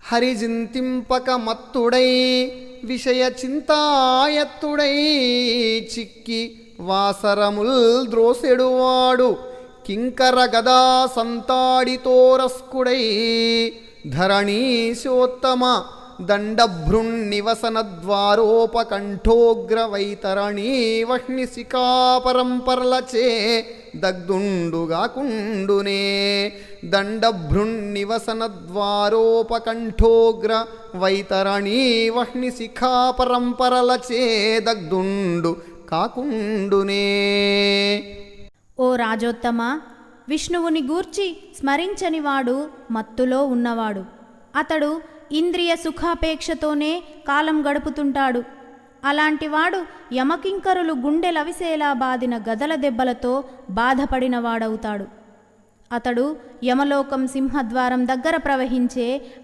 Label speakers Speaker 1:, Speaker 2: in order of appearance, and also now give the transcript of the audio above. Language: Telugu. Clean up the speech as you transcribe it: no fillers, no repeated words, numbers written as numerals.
Speaker 1: హరిజింతింపక మత్తుడై విషయ చింతాయత్తుడై చిక్కి వాసరముల్ ద్రోసెడువాడు కింకర గదా సంతాడితోరస్కుడై ధరణీశోత్తమ దండభృన్నివసనద్వారోపకంఠోగ్రవైతరణీ వహ్నిశిఖాపరంపర్లచే దగ్దుండుగాకుండునే దండభృన్నివసనద్వారోపకంఠోగ్ర వైతరణీ వహ్నిశిఖాపరంపరలచే దగ్దుండు కాకుండునే.
Speaker 2: ఓ రాజోత్తమ, విష్ణువుని గూర్చి స్మరించనివాడు మత్తులో ఉన్నవాడు. అతడు ఇంద్రియ సుఖాపేక్షతోనే కాలం గడుపుతుంటాడు. అలాంటివాడు యమకింకరులు గుండెలవిసేలా బాదిన గదల దెబ్బలతో బాధపడినవాడవుతాడు. అతడు యమలోకం సింహద్వారం దగ్గర ప్రవహించే